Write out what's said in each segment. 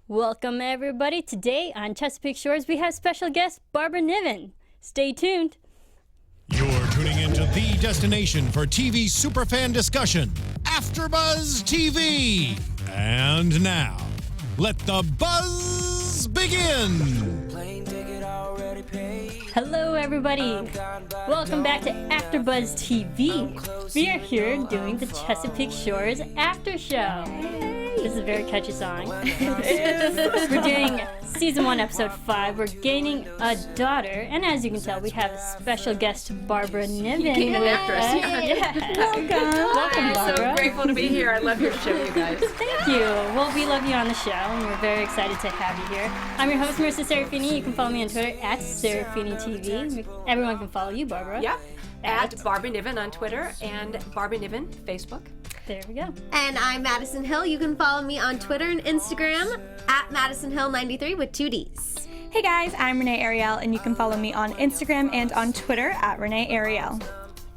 Welcome, everybody. Today on Chesapeake Shores, we have special guest Barbara Niven. Stay tuned. You're tuning into the destination for TV superfan discussion, AFTERBUZZ TV. And now, let the buzz begin. Hello, everybody. Welcome back to AFTERBUZZ TV. We are here doing the Chesapeake Shores After Show. This is a very catchy song. We're doing Season 1, Episode 5. We're gaining a daughter. And as you can tell, we have special guest Barbara Niven. You came in after us. Yeah. Welcome, Barbara. I'm so grateful to be here. I love your show, you guys. Thank you. Well, we love you on the show, and we're very excited to have you here. I'm your host, Marisa Serafini. You can follow me on Twitter at SeraphiniTV. Everyone can follow you, Barbara. Yep. At Barbara Niven on Twitter and Barbara Niven Facebook. There we go. And I'm Maddison Hill. You can follow me on Twitter and Instagram at Maddison Hill 93 with 2 Ds. Hey guys, I'm Renee Ariel, and you can follow me on Instagram and on Twitter at Renee Ariel.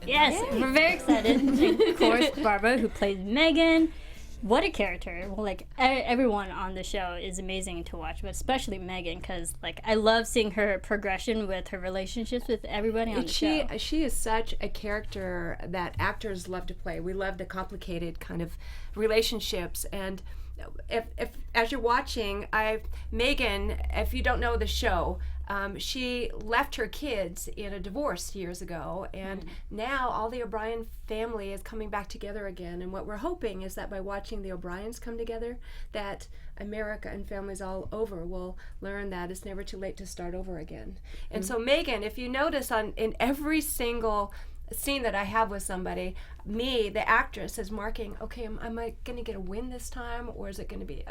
Yes, we're very excited. And of course, Barbara, who plays Megan. What a character. Well, like, everyone on the show is amazing to watch, but especially Megan, because, like, I love seeing her progression with her relationships with everybody on the show. She is such a character that actors love to play. We love the complicated kind of relationships, and if as you're watching, Megan, if you don't know the show, she left her kids in a divorce years ago, and now all the O'Brien family is coming back together again. And what we're hoping is that by watching the O'Briens come together, that America and families all over will learn that it's never too late to start over again. And so Megan, if you notice in every single scene that I have with somebody, me, the actress, is marking, okay, am I going to get a win this time, or is it going to be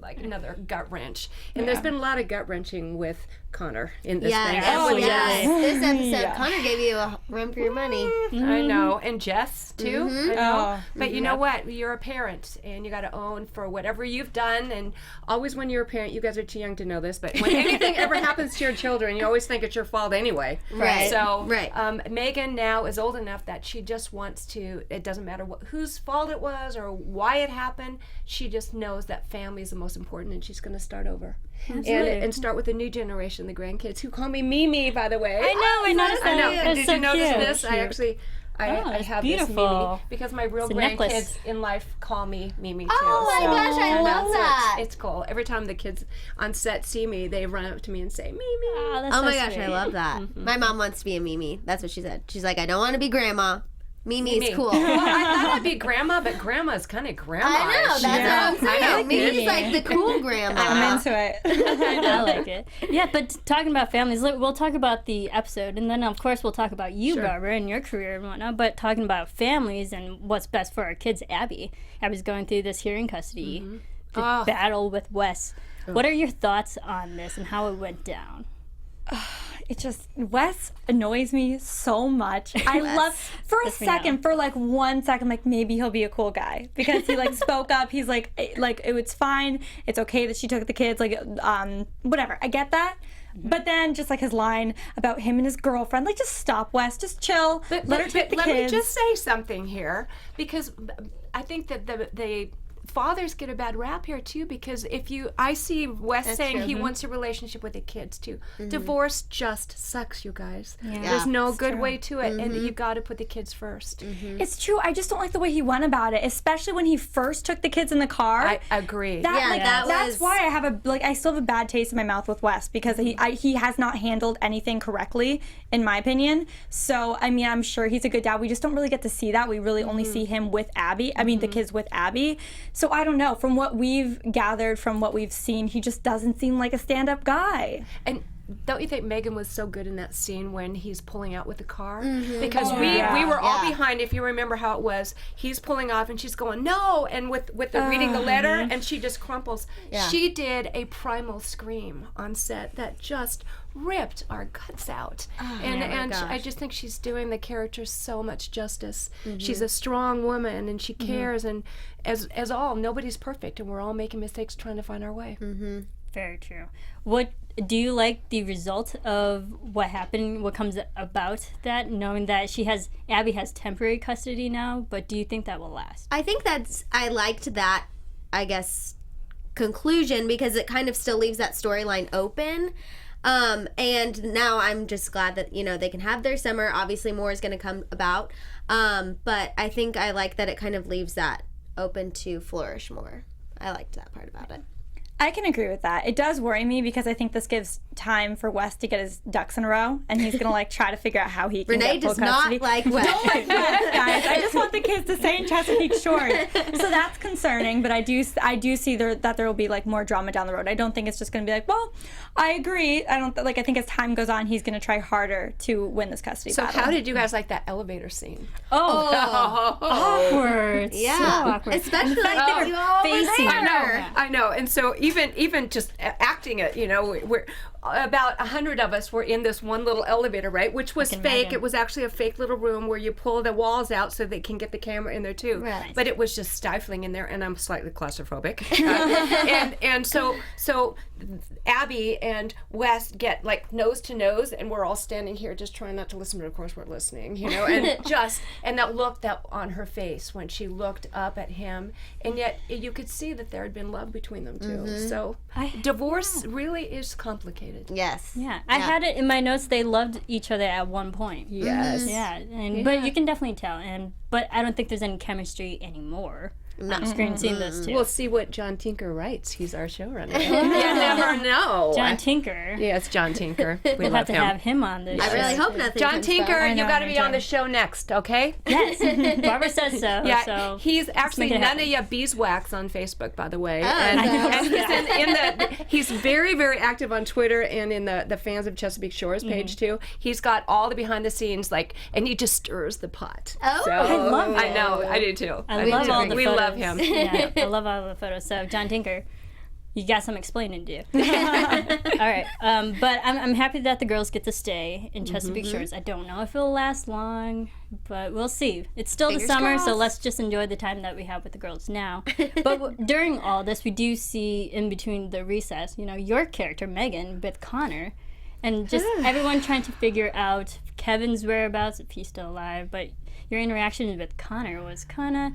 like another gut wrench? And there's been a lot of gut wrenching with Connor in this thing. Oh, Jess. This episode, Connor gave you a run for your money. I know, and Jess too. I know. Oh. But you know what? You're a parent, and you got to own for whatever you've done. And always, when you're a parent, you guys are too young to know this, but when anything ever happens to your children, you always think it's your fault anyway. Right. So, Right. Megan now is old enough that she just wants to. It doesn't matter whose fault it was or why it happened. She just knows that family is the most important, and she's going to start over. And start with the new generation, the grandkids, who call me Mimi, by the way. I noticed that. I know. That's Did so you notice cute. this? I actually, I have beautiful. this Mimi because my real It's a grandkids necklace. in life call me Mimi too. Oh my gosh, I love that. It's cool. Every time the kids on set see me, they run up to me and say Mimi. Oh, that's Oh so my gosh, sweet. I love that. My mom wants to be a Mimi. That's what she said. She's like, I don't want to be grandma. Mimi's Mimi. cool. Well, I thought I'd be grandma, but grandma's kind of grandma. I know, that's what I'm saying. Mimi's like the cool grandma. I'm into it. I like it. Yeah, but talking about families, we'll talk about the episode, and then of course we'll talk about you, Barbara, and your career and whatnot. But talking about families and what's best for our kids, Abby's going through this hearing custody, the battle with Wes. What are your thoughts on this and how it went down? Wes annoys me so much. I love, for a second, for like 1 second, like maybe he'll be a cool guy because he like spoke up. He's like it's fine. It's okay that she took the kids, like, whatever. I get that. But then just like his line about him and his girlfriend, like, just stop, Wes, just chill. Let her take the let kids. me just say something here, because I think that the fathers get a bad rap here too, because I see Wes saying he wants a relationship with the kids too. Divorce just sucks, you guys. There's no good way to it, and you got to put the kids first. It's true. I just don't like the way he went about it, especially when he first took the kids in the car. I agree. That's why I have I still have a bad taste in my mouth with Wes, because he has not handled anything correctly, in my opinion. So, I mean, I'm sure he's a good dad. We just don't really get to see that. We really only see him with Abby. I mean, the kids with Abby. So I don't know. From what we've gathered, from what we've seen, he just doesn't seem like a stand-up guy. And don't you think Megan was so good in that scene when he's pulling out with the car? Because we were all behind. If you remember how it was, he's pulling off and she's going no, and with the reading the letter, and she just crumples. She did a primal scream on set that just ripped our guts out. And I just think she's doing the character so much justice. She's a strong woman, and she cares, and as all, nobody's perfect, and we're all making mistakes trying to find our way. Very true. What do you like the result of what happened? What comes about that, knowing that Abby has temporary custody now? But do you think that will last? I think I liked that, I guess, conclusion because it kind of still leaves that storyline open. And now I'm just glad that, they can have their summer. Obviously more is going to come about. But I think I like that it kind of leaves that open to flourish more. I liked that part about it. I can agree with that. It does worry me because I think this gives time for Wes to get his ducks in a row, and he's gonna try to figure out how he can Renee get full does custody. not like Wes. Don't like Wes, guys. I just want the kids to stay in Chesapeake Shores. So that's concerning, but I do see that there will be more drama down the road. I don't think it's just gonna be well, I agree. I don't I think as time goes on, he's gonna try harder to win this custody So battle. how did you guys like that elevator scene? Awkward. Yeah. So awkward. Especially they were facing. I know. And so even just acting it, we're about 100 of us were in this one little elevator, right? Which was fake. imagine. It was actually a fake little room where you pull the walls out so they can get the camera in there too. Right. But it was just stifling in there, and I'm slightly claustrophobic. and so Abby and Wes get nose to nose, and we're all standing here just trying not to listen, but of course we're listening, and that look that on her face when she looked up at him, and yet you could see that there had been love between them too. So divorce really is complicated. Yes. Yeah, I had it in my notes. They loved each other at one point. Yes. Yeah, but you can definitely tell. But I don't think there's any chemistry anymore. On screen, seeing this too. We'll see what John Tinker writes. He's our showrunner. You never know. John Tinker. Yes, John Tinker. We We'll love have to him. have him on this. I show. really hope nothing John comes Tinker, back. you got to me be on too. the show next, okay? Yes, Barbara says so. Yeah, so he's actually make it none happen. of ya beeswax on Facebook, by the way. Oh, and okay. he's very, very active on Twitter and in the Fans of Chesapeake Shores page too. He's got all the behind the scenes, and he just stirs the pot. Oh, so, I love it. I know, I do too. I do love too. all the We photos. love him. Yeah, I love all the photos. So John Tinker, you got some explaining to do. All right, but I'm happy that the girls get to stay in Chesapeake Shores. I don't know if it'll last long, but we'll see. It's still Fingers the summer, so crossed. let's just enjoy the time that we have with the girls now. But during all this, we do see in between the recess, your character Megan with Connor, and just everyone trying to figure out Kevin's whereabouts, if he's still alive. But your interaction with Connor was kind of.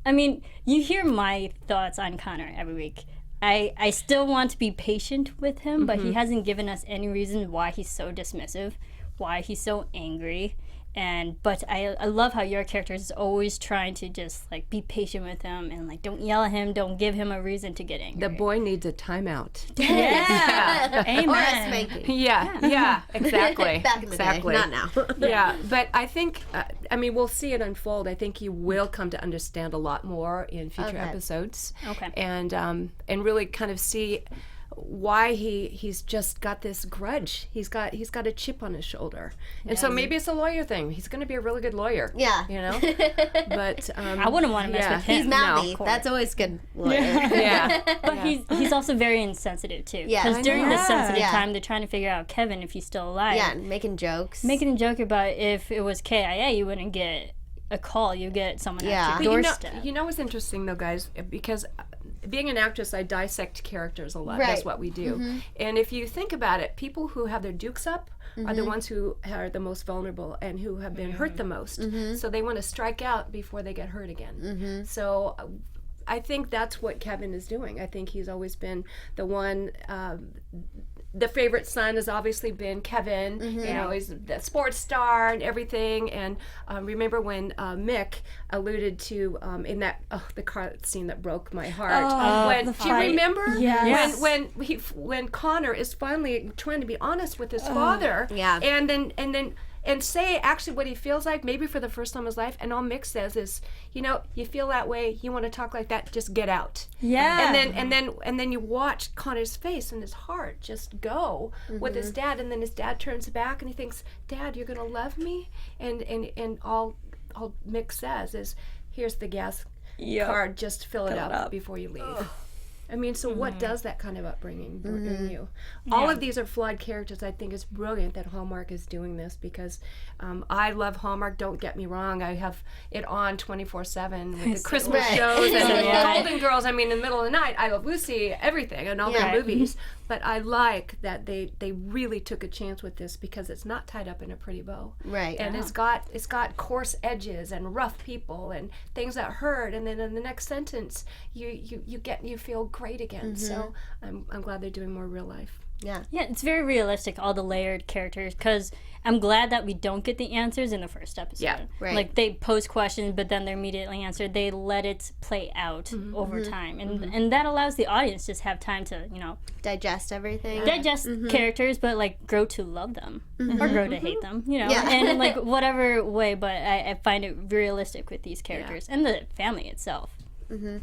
You hear my thoughts on Connor every week. I still want to be patient with him, but he hasn't given us any reason why he's so dismissive, why he's so angry. But I love how your character is always trying to just be patient with him and don't yell at him, don't give him a reason to get angry. The boy needs a timeout. Yeah. Amen. Or a spanking. Yeah, exactly. Back in the day, not now. Yeah, but I think, we'll see it unfold. I think you will come to understand a lot more in future episodes. Okay. And really kind of see why he's just got this grudge. He's got a chip on his shoulder, and so maybe it's a lawyer thing. He's going to be a really good lawyer. Yeah. But I wouldn't want to mess with him. He's mouthy. No. That's always good. Lawyer. Yeah. But he's also very insensitive too. Yeah. Because during this sensitive Yeah. time, they're trying to figure out Kevin if he's still alive. Yeah, making jokes. Making a joke about if it was KIA, you wouldn't get a call. You get someone Yeah. at But your doorstep. you know what's interesting though, guys, because being an actress, I dissect characters a lot. Right. That's what we do. And if you think about it, people who have their dukes up are the ones who are the most vulnerable and who have been hurt the most. So they want to strike out before they get hurt again. So I think that's what Kevin is doing. I think he's always been the one. The favorite son has obviously been Kevin. He's the sports star and everything. And remember when Mick alluded to in that the car scene that broke my heart. When the do you fight. remember? Yes. When Connor is finally trying to be honest with his father. Yeah. And say actually what he feels like, maybe for the first time in his life, and all Mick says is, you feel that way, you want to talk like that, just get out. Yeah. And then you watch Connor's face and his heart just go with his dad, and then his dad turns back and he thinks, Dad, you're gonna love me? And all Mick says is, here's the gas card, just fill it up before you leave. So what does that kind of upbringing bring you? All of these are flawed characters. I think it's brilliant that Hallmark is doing this because I love Hallmark. Don't get me wrong. I have it on 24/7 with the Christmas shows and the Golden Girls. In the middle of the night, I Love Lucy, everything, and all their movies. But I like that they really took a chance with this because it's not tied up in a pretty bow. Right. And it's got coarse edges and rough people and things that hurt. And then in the next sentence, you feel great great again. So I'm glad they're doing more real life. Yeah. Yeah, it's very realistic, all the layered characters, because I'm glad that we don't get the answers in the first episode. Yeah, right. Like, they pose questions, but then they're immediately answered. They let it play out over time. And that allows the audience just have time to, Digest everything. digest characters, but, like, grow to love them. Or grow to hate them, Yeah. And, like, whatever way, but I find it realistic with these characters. And the family itself.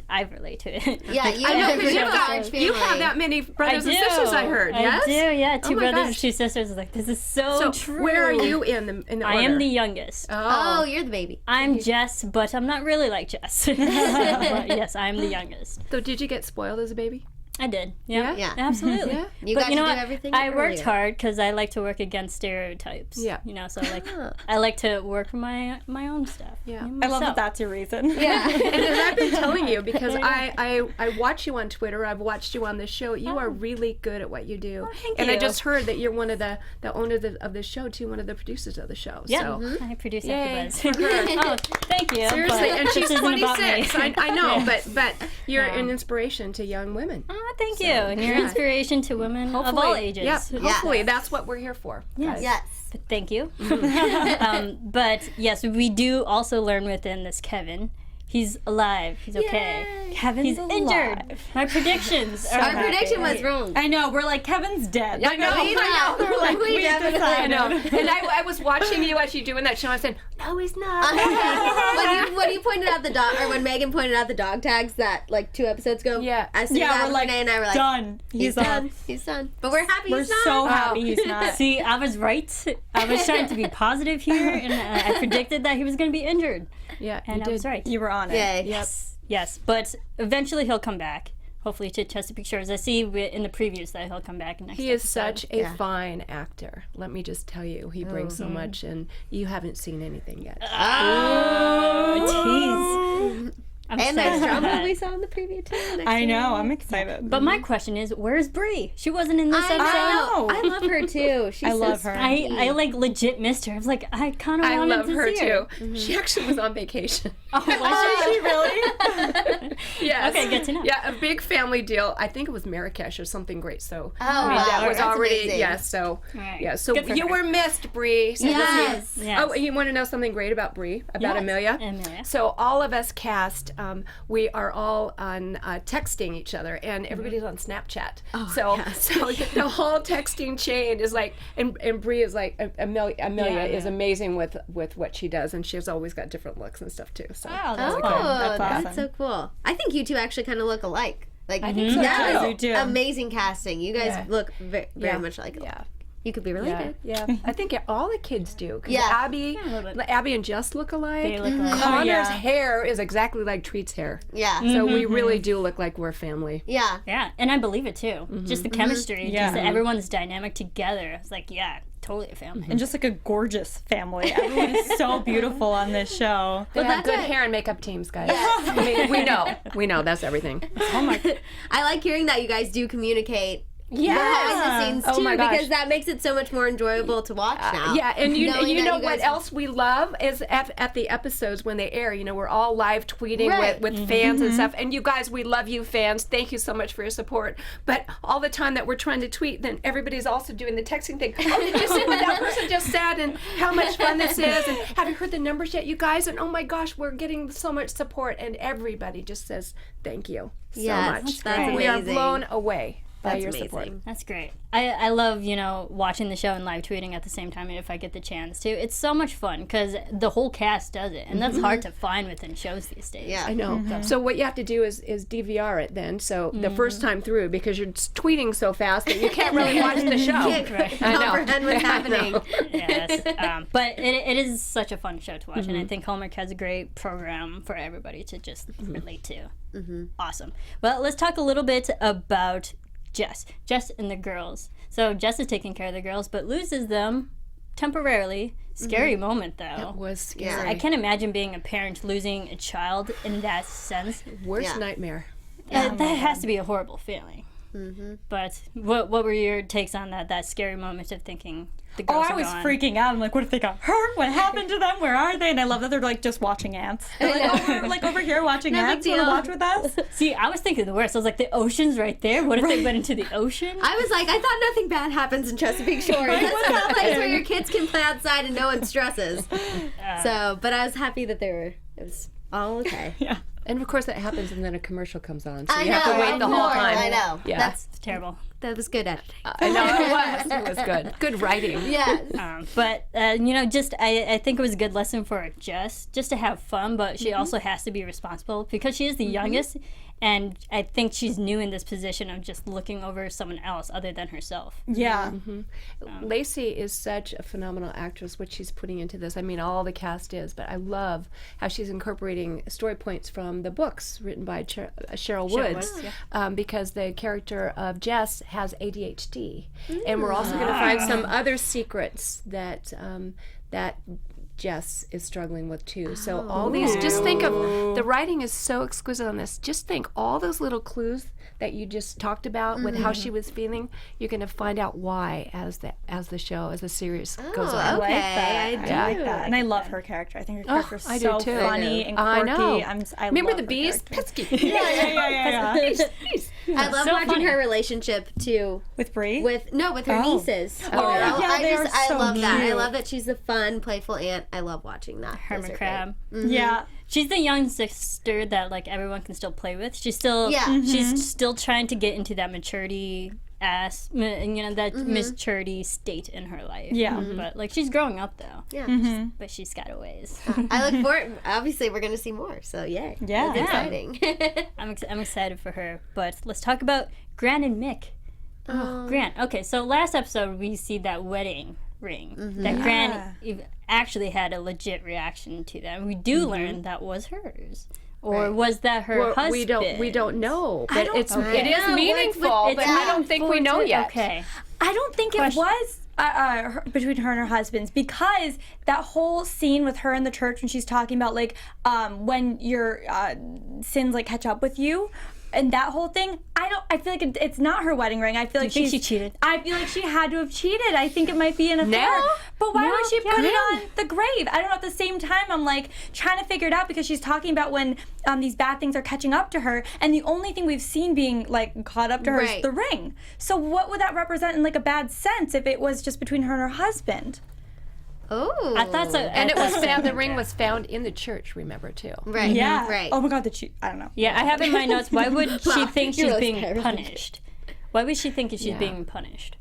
I relate to it. Yeah, you I know, have because a large family. you have that many brothers and sisters, I heard, yes? I do, yeah. Two my brothers and gosh. 2 sisters. Like, this is so true. where are you in the order? I am the youngest. Oh, you're the baby. I'm Jess, but I'm not really like Jess. But yes, I'm the youngest. So did you get spoiled as a baby? I did. Yeah. Yeah. Absolutely. Yeah. You But got you know to do what? everything I worked earlier. hard because I like to work against stereotypes. Yeah. So like I like to work for my own stuff. Yeah. I love that myself. that's your reason. Yeah. And as I've been telling you, because I watch you on Twitter, I've watched you on the show. You are really good at what you do. thank and I you. just heard that you're one of the owners of the show too, one of the producers of the show. Yeah. So. I produce Yay AFTERBUZZ. Oh, thank you. Seriously, but and she's this isn't about me. 26. I know, Yeah. but you're an inspiration to young women. Oh, thank you. And you're inspiration to women of all ages. Yeah, hopefully that's what we're here for. Yes. Yes. Thank you. But yes, we do also learn within this Kevin. He's alive. He's okay. Yay, He's Kevin's injured. alive. My predictions are Our prediction was wrong. I know, we're like, Kevin's dead. I know. We know. We definitely I know. And I was watching you as you doing that show. I said, no, he's not. when you pointed out the dog, or when Megan pointed out the dog tags that like 2 episodes ago, Yeah. as soon as Yeah, we're like, Renee and I were like, done. he's done. He's done. But we're happy We're he's not. so happy he's not. See, I was right. I was trying to be positive here, and I predicted that he was going to be injured. Yeah, And I was right. You were on it. Yay. Yes, but eventually he'll come back. Hopefully to Chesapeake Shores. I see in the previews that he'll come back next He is episode. such a fine actor. Let me just tell you, he brings so much, and you haven't seen anything yet. Oh, tease. I'm And excited there's for drama that. we saw in the preview too. next I week. know, I'm excited. But my question is, where's Bree? She wasn't in this I episode. know. know. I love her too. She's I love so her. sweet. I like legit missed her. I was like, I kind of I wanted love to her see too. her. She actually was on vacation. Oh, was she? really? Yes. Okay, good to know. Yeah, a big family deal. I think it was Marrakesh or something great. So Oh, that wow. was That's already amazing. So Right. yeah. So Good for you her. were missed, Bree. So Yes. Yes. Oh, you want to know something great about Bree? About Yes. Amelia? Amelia. So all of us cast, we are all on texting each other, and everybody's on Snapchat. So the whole texting chain is like, and Bree is like, Amelia is amazing with what she does, and she's always got different looks and stuff too. So Oh, that's Oh, cool. That's that's awesome. so cool. I think you two actually kind of look alike. Like I think so, that too. is You do. amazing casting. You guys Yeah. look very much like yeah. you could be related. Yeah, I think all the kids do. 'Cause Yeah. Abby and Jess look alike. They look like Connor's yeah. hair is exactly like Treat's hair. Yeah. So we really do look like we're family. Yeah. Yeah, and I believe it too. Just the chemistry, Yeah. just everyone's dynamic together. It's like, yeah, totally a family. And just like a gorgeous family. Everyone is so beautiful on this show. They have that's good it. hair and makeup teams, guys. I mean, we know that's everything. I like hearing that you guys do communicate Yes. behind the scenes Oh too, my gosh. because that makes it so much more enjoyable to watch now. Yeah, and you Knowing that know you what guys- else we love is at the episodes when they air. You know, we're all live tweeting Right. with fans and stuff. And you guys, we love you, fans. Thank you so much for your support. But all the time that we're trying to tweet, then everybody's also doing the texting thing. Oh, did you see what that person just said? And how much fun this is? And have you heard the numbers yet, you guys? And oh my gosh, we're getting so much support. And everybody just says thank you so Yes, much. that's great. We are amazing. blown away by That's your amazing. support. That's great. I love, watching the show and live tweeting at the same time if I get the chance to. It's so much fun because the whole cast does it. And that's hard to find within shows these days. Yeah. I know. So what you have to do is DVR it then. So the first time through, because you're tweeting so fast that you can't really watch the show. Can't I know. comprehend what's happening. Yes. But it is such a fun show to watch. And I think Hallmark has a great program for everybody to just relate to. Awesome. Well, let's talk a little bit about Jess and the girls. So Jess is taking care of the girls, but loses them temporarily. Scary moment, though. It was Yeah. scary. I can't imagine being a parent losing a child in that sense. Worst Yeah. nightmare. That has to be a horrible feeling. But what were your takes on that scary moment of thinking the girls I are was gone? freaking out. I'm like, what if they got hurt? What happened to them? Where are they? And I love that they're like just watching ants. They're like over here watching No big ants. Want to deal. watch with us? See, I was thinking the worst. I was like, the ocean's right there. What if they went into the ocean? I was like, I thought nothing bad happens in Chesapeake Shores. That's a place where your kids can play outside and no one stresses. But I was happy that it was all okay. Yeah. And of course that happens, and then a commercial comes on, so I you have to know, wait the whole of course, time. I know. Yeah. It's terrible. That was good editing. I know it was good. Good writing. Yeah. But I think it was a good lesson for Jess, just to have fun, but she also has to be responsible because she is the youngest, and I think she's new in this position of just looking over someone else other than herself. Yeah. Lacey is such a phenomenal actress, what she's putting into this. I mean, all the cast is, but I love how she's incorporating story points from the books written by Cheryl Woods, because the character of Jess has ADHD. And we're also going to find some other secrets that that Jess is struggling with too. So all these, just think of, the writing is so exquisite on this. Just think all those little clues that you just talked about with how she was feeling, you're going to find out why as the series goes on. Okay, I I like that. And I love her character. I think her character is I do so too. funny and I quirky. know. I Remember love the her bees? character. Pesky. Yeah. I love So watching funny. her relationship too With Brie? with her nieces. yeah, they are I so love that. I cute. love that she's a fun, playful aunt. I love watching that. Those Hermit are crab. Yeah. She's the young sister that like everyone can still play with. She's still Yeah. she's still trying to get into that maturity maturity state in her life. Yeah. But like she's growing up though. Yeah. But she's got a ways. I look forward. Obviously, we're going to see more. So yay. Yeah. It's exciting. I'm excited for her. But let's talk about Gran and Mick. Gran. Okay, so last episode we see that wedding ring that Gran actually had a legit reaction to that. We do learn that was hers. Or was that her husband? We don't know, but it is know. meaningful, but I don't think we know yet. Okay. I don't think it was between her and her husband's, because that whole scene with her in the church when she's talking about like when your sins like catch up with you, and that whole thing, I feel like it's not her wedding ring. I feel like think she cheated? I feel like she had to have cheated. I think it might be an affair. No. But why would she put it yeah. on the grave? I don't know. At the same time, I'm like trying to figure it out, because she's talking about when these bad things are catching up to her, and the only thing we've seen being like caught up to her is Right. the ring. So what would that represent in like a bad sense if it was just between her and her husband? Oh. I thought so. And it was found. The ring was found in the church. Remember too. Right. Yeah. Right. Oh my God, I don't know. Yeah, I have in my notes, why would she think she's You're being scared. punished? Why would she think she's being punished?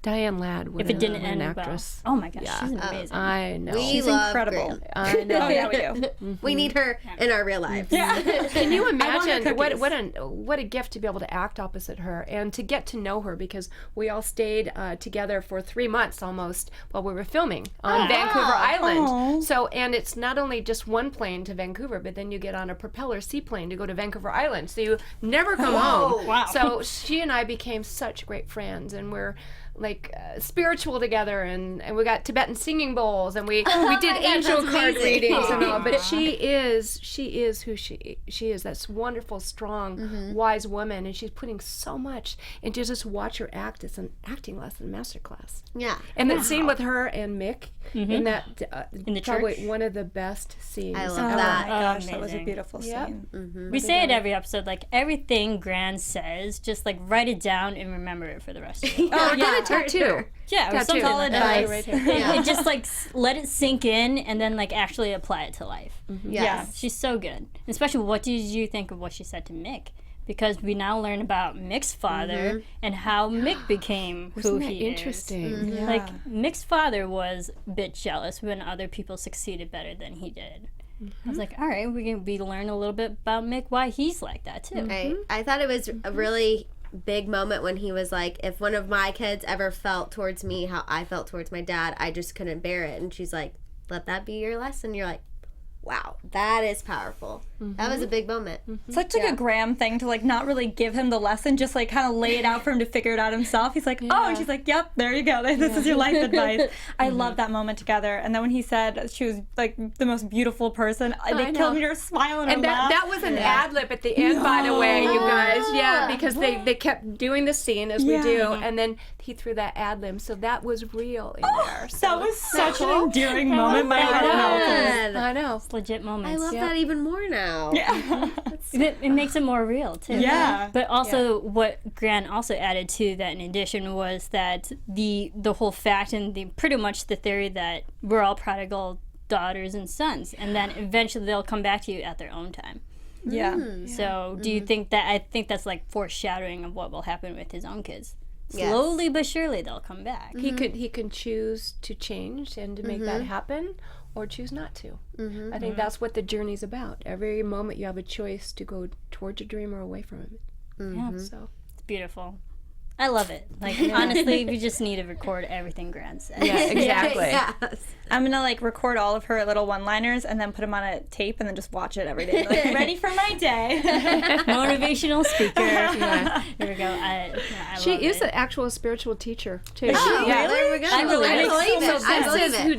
Diane Ladd. If it didn't end an well. actress. Oh my gosh, she's amazing. I know. We She's love incredible. Gran. I know. Oh yeah, we do. We need her in our real lives. Yeah. Can you imagine cookies. what a gift to be able to act opposite her and to get to know her, because we all stayed together for 3 months almost while we were filming on Vancouver Island. Aw. So, and it's not only just one plane to Vancouver, but then you get on a propeller seaplane to go to Vancouver Island. So you never come home. Wow. So she and I became such great friends, and we're like spiritual together, and we got Tibetan singing bowls, and we did angel that's card amazing. readings and all. But she is who she is. That's wonderful, strong, wise woman, and she's putting so much into just watch her act. It's an acting lesson masterclass. Yeah. And that scene with her and Mick in that In the probably church? one of the best scenes. I love Oh that. my gosh, that was a Amazing. beautiful Yep. scene. We say it every episode, like everything Gran says, just like write it down and remember it for the rest of it. Oh, yeah. get a tattoo. Yeah, or Tattoo. something Solid like that. advice. Right here. Yeah. And just like let it sink in and then like actually apply it to life. Yes. She's so good. Especially, what did you think of what she said to Mick? Because we now learn about Mick's father and how Mick became who Isn't that he interesting? is. Like Mick's father was a bit jealous when other people succeeded better than he did. I was like, all right, we learn a little bit about Mick, why he's like that too. I thought it was a really big moment when he was like, if one of my kids ever felt towards me how I felt towards my dad, I just couldn't bear it. And she's like, let that be your lesson. You're like, wow, that is powerful. That was a big moment. Such like a Graham thing to like not really give him the lesson, just like kind of lay it out for him to figure it out himself. He's like, oh, and she's like, yep, there you go. This is your life advice. I love that moment together. And then when he said she was like the most beautiful person, they killed me. Her smile and her laugh. that was an ad lib at the end, by the way, you guys. Yeah, because they kept doing the scene as we do, and then he threw that ad lib, so that was real in there. So that was such an endearing moment. My heart melted. I know. It's legit moments. I love that even more now. Yeah. It makes it more real too. Yeah. But also what Gran also added to that in addition was that the whole fact and pretty much the theory that we're all prodigal daughters and sons, and then eventually they'll come back to you at their own time. Yeah. So do you think that, I think that's like foreshadowing of what will happen with his own kids. Yes. Slowly but surely they'll come back. He can choose to change and to make that happen, or choose not to. I think that's what the journey's about. Every moment you have a choice to go towards your dream or away from it. Yeah. So It's beautiful. I love it. Like, honestly, we just need to record everything Gran said. yeah, exactly. Yes. I'm gonna like record all of her little one-liners and then put them on a tape and then just watch it every day. Like, ready for my day. Motivational speaker. Here we go. I She love is it. an actual spiritual teacher too. Oh, Yeah. there we go. I believe it. So I this believe is it. who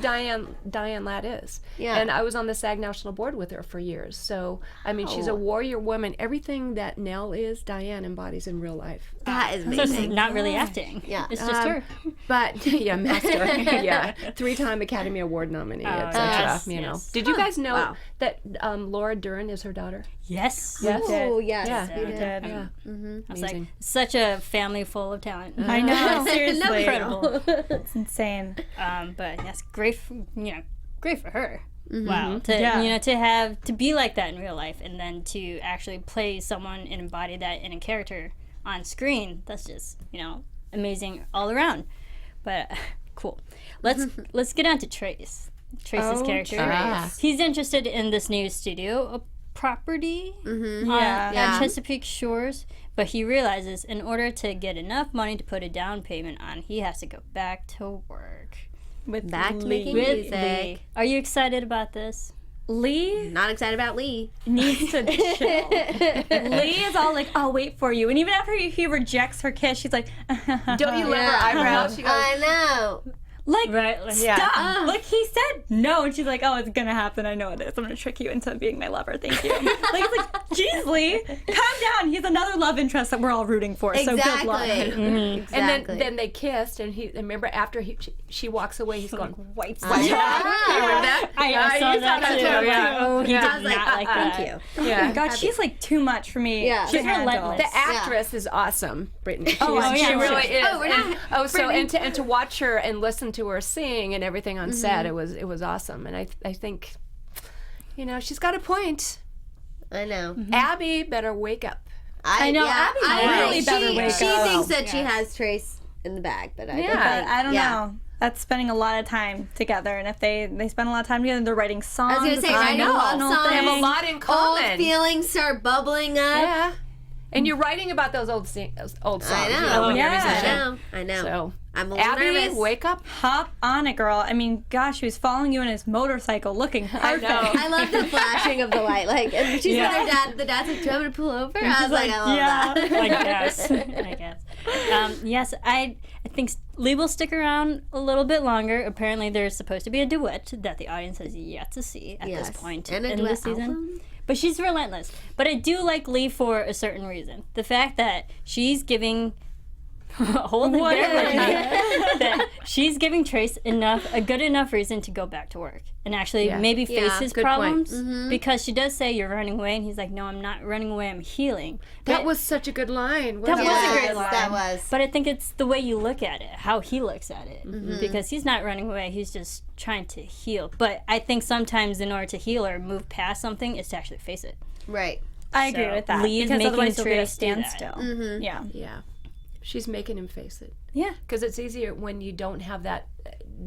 Diane Ladd is. Yeah. And I was on the SAG National Board with her for years. So, I mean, she's a warrior woman. Everything that Nell is, Diane embodies in real life. That is So it's amazing. not really acting. Yeah. It's just her. But, yeah, master. Yeah. 3-time Academy Award nominee, etc. yes, You know. yes. Did you guys know Wow. that Laura Dern is her daughter? Yes. Yes. Oh, yes. Yeah. we We did. did. Yeah. I was like, Amazing. such a family full of talent. I know. Seriously. Incredible. It's insane. But yes, great for her. Mm-hmm. Wow. To Yeah. to be like that in real life and then to actually play someone and embody that in a character on screen, that's just, amazing all around. But cool. Let's get on to Trace. Trace's character. Trace. He's interested in this new studio property Yeah. at Chesapeake Shores, but he realizes in order to get enough money to put a down payment on, he has to go back to work. With Back to Lee. making With music. Lee. Are you excited about this? Lee Not excited about Lee. needs to chill. Lee is all like, I'll wait for you. And even after he rejects her kiss, she's like, Don't you love her eyebrows? She goes, I know. like, Right? Like, stop. Like, he said no. And she's like, oh, it's going to happen. I know it is. I'm going to trick you into being my lover. Thank you. It's like, geez, Lee, calm down. He's another love interest that we're all rooting for. So good luck. Exactly. And then they kissed, and remember after she walks away, he's going, wipes Yeah. remember that? I saw you that too. Yeah. Oh, he Yeah. did I was not like that. Thank you. Oh my God, she's like too much for me. Yeah. to She's handle. relentless. The actress is awesome, Brittany. She really is. Oh, we're not- And to watch her and listen to her sing and everything on set, it was awesome. And I think, she's got a point. I know. Abby better wake up. I know, Yeah, Abby I really know. better wake She up. thinks that she has Trace in the bag, but I don't Yeah. think. I don't yeah. know. That's spending a lot of time together, and if they spend a lot of time together, they're writing songs. I was gonna say, it's writing a love emotional songs. They have a thing. lot in Old common. feelings start bubbling up. Yeah. And you're writing about those old songs. I know. you know, when you're a Yeah. musician. I know. So, I'm a little Abby, nervous. wake up. Hop on it, girl. I mean, gosh, he was following you in his motorcycle, looking perfect. know. I love the flashing of the light. Like, and she's with her dad. The dad's like, "Do you want me to pull over?" I was like, "I love that." I guess. I guess. Yes, I think Lee will stick around a little bit longer. Apparently, there's supposed to be a duet that the audience has yet to see at Yes. this point And a in duet the season. album? But she's relentless. But I do like Lee for a certain reason. The fact that she's giving hold it there with me. That she's giving Trace a good enough reason to go back to work and actually maybe face Yeah, his good point. problems because she does say you're running away and he's like, no, I'm not running away, I'm healing. That But- was such a good line. That was a Yes, great line. that was. But I think it's the way you look at it, how he looks at it. Because he's not running away, he's just trying to heal. But I think sometimes in order to heal or move past something is to actually face it. Right. I agree So, with that. Lee is because making otherwise he'll be at a Trace do that. standstill. Yeah. Yeah. She's making him face it. Yeah. Because it's easier when you don't have that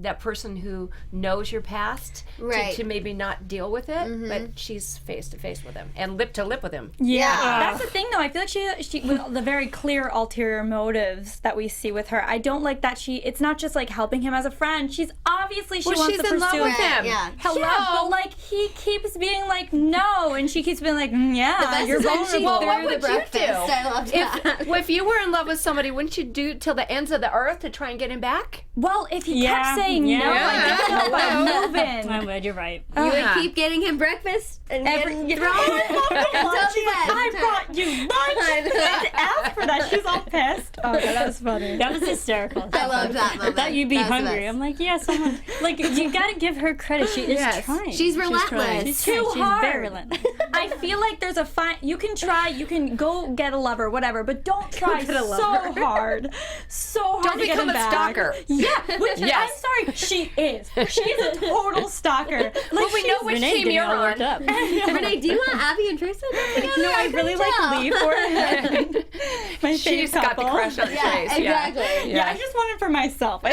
that person who knows your past Right. to maybe not deal with it, but she's face to face with him and lip to lip with him. Yeah, that's the thing though. I feel like she with the very clear ulterior motives that we see with her. I don't like that it's not just like helping him as a friend. She's obviously wants she's to in love pursue with him. Yeah. Hello. Yeah, but like he keeps being like no, and she keeps being like yeah, you're vulnerable. What would the you breakfast. do? I loved that. If you were in love with somebody, wouldn't you do till the ends of the earth to try and get him back? Well, if he Yeah, kept saying no, yeah. I guess I'm moving. I would. You're right. You would Uh-huh. keep getting him breakfast and Every- getting thrown until the end. I brought you lunch. I had to ask for that. She's all pissed. Oh, God, that was funny. That was hysterical. I love that I moment. thought you'd be That was the hungry. best. I'm like, yeah, someone. Like, you gotta give her credit. She is Yes. trying. She's relentless. She's Too trying. She's hard. very relentless. I feel like there's a fine. You can try. You can go get a lover, whatever, but don't try get a so lover. hard, so hard Don't to get become him a back. stalker. Yeah, which Yes. I'm sorry, she is. She is a total stalker. Like, Well, we know she's- which Renee's team getting you're all on. worked up. Renee, do you want Abby and Teresa together? No, I really like Lee for it. My She's favorite got couple. the crush on Yeah, Trace. exactly. Yeah, I just want it for myself.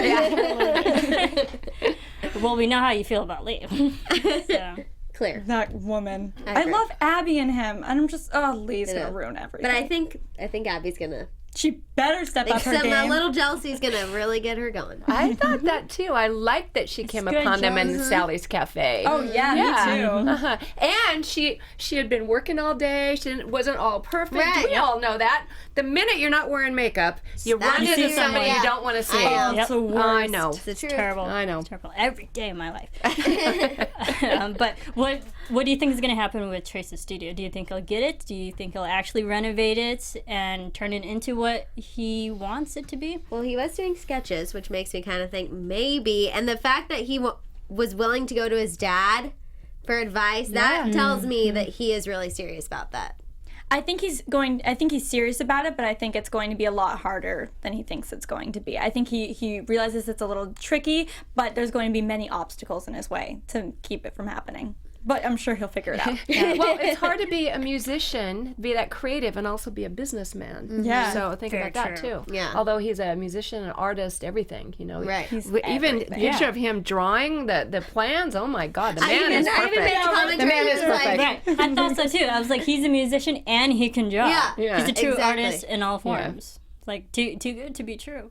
Well, we know how you feel about Lee. So. Clear. That woman. I I agree. love Abby and him, and I'm just Lee's know. gonna ruin everything. But I think Abby's gonna. she better step up her A game. little jealousy's gonna really get her going. I thought that too. I liked that she came good, upon them in Jess. Sally's Cafe. Oh yeah, me too. Uh-huh. And she had been working all day. She wasn't all perfect. Right. We all know that. The minute you're not wearing makeup, you That's run the into truth. somebody Yeah. you don't want to see. I know. Yep. It's the worst. I know. It's the truth. Terrible. I know. It's terrible. Every day of my life. But what do you think is going to happen with Trace's studio? Do you think he'll get it? Do you think he'll actually renovate it and turn it into what he wants it to be? Well, he was doing sketches, which makes me kind of think maybe. And the fact that he was willing to go to his dad for advice, that tells me that he is really serious about that. I think he's serious about it, but I think it's going to be a lot harder than he thinks it's going to be. I think he realizes it's a little tricky, but there's going to be many obstacles in his way to keep it from happening. But I'm sure he'll figure it out. Well, it's hard to be a musician, be that creative, and also be a businessman. Yeah. So think Very about that true. too. Yeah. Although he's a musician, an artist, everything, you know. Right. He's Even everything. picture of him drawing the plans. Oh my God, the man is I even perfect. made a commentary. The man is that was like, perfect. Right. I thought so too. I was like, he's a musician and he can draw. Yeah. Yeah. He's a true Exactly. artist in all forms. It's like too good to be true.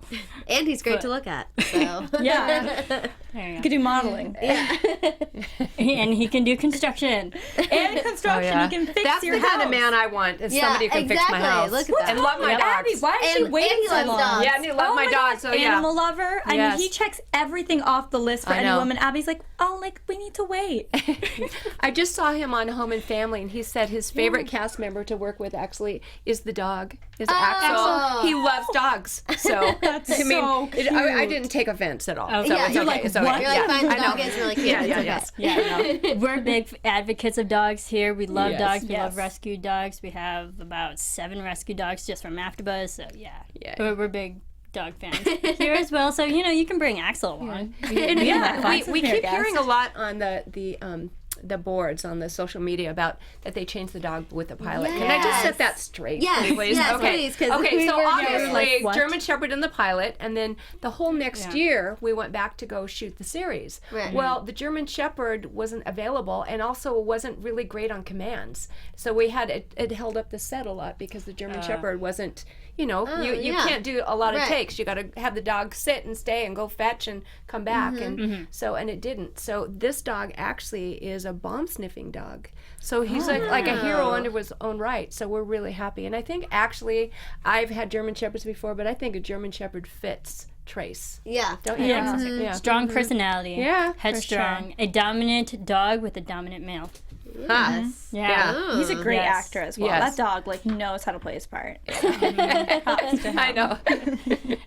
And he's great to look at. So. Yeah. There you He could do modeling. go. And he can do construction. And construction. He can fix That's your the house. kind of man I want. Is Yeah, somebody who can fix my exactly. house Look at that. and love my Yep. dogs. Abby, why is she And waiting he so loves long? dogs. Yeah, and he loves Oh my God, dog. So yeah. animal lover. I Yes. mean, he checks everything off the list for I any know. woman. Abby's like, oh, like we need to wait. I just saw him on Home and Family, and he said his favorite cast member to work with actually is the dog. Is Axel. Axel. He loves dogs. So That's I mean, so I didn't take offense at all. Okay. So Yeah, it's you're okay. like, It's okay. what? You're like, Yeah, fine, the I know. dog is really cute. Yeah, it's yeah, okay. yes. Yeah, no. We're big advocates of dogs here. We love Yes. dogs. We Yes. love rescue dogs. We have about 7 rescue dogs just from AFTERBUZZ. So yeah, Yeah. we're big dog fans here as well. So you can bring Axel along. And We have fun. we Here, keep guys. hearing a lot on the boards on the social media about that they changed the dog with the pilot. Can I just Yes. set that straight? Yes, please? yes, okay. please, 'cause Okay, we so were obviously like, what? German Shepherd in the pilot, and then the whole next Yeah. year we went back to go shoot the series. Right. Well, the German Shepherd wasn't available, and also wasn't really great on commands. So we had it held up the set a lot because the German Shepherd wasn't. You yeah. can't do a lot of Right. takes. You got to have the dog sit and stay and go fetch and come back, and and it didn't. So this dog actually is a bomb sniffing dog. So he's like a hero under his own right. So we're really happy. And I think actually I've had German Shepherds before, but I think a German Shepherd fits Trace. Yeah. Don't you? Yeah. think so? Yeah. Strong personality. Yeah, for Headstrong. A dominant dog with a dominant male. Huh. Yeah. He's a great Yes. actor as well. Yes. That dog knows how to play his part. I know.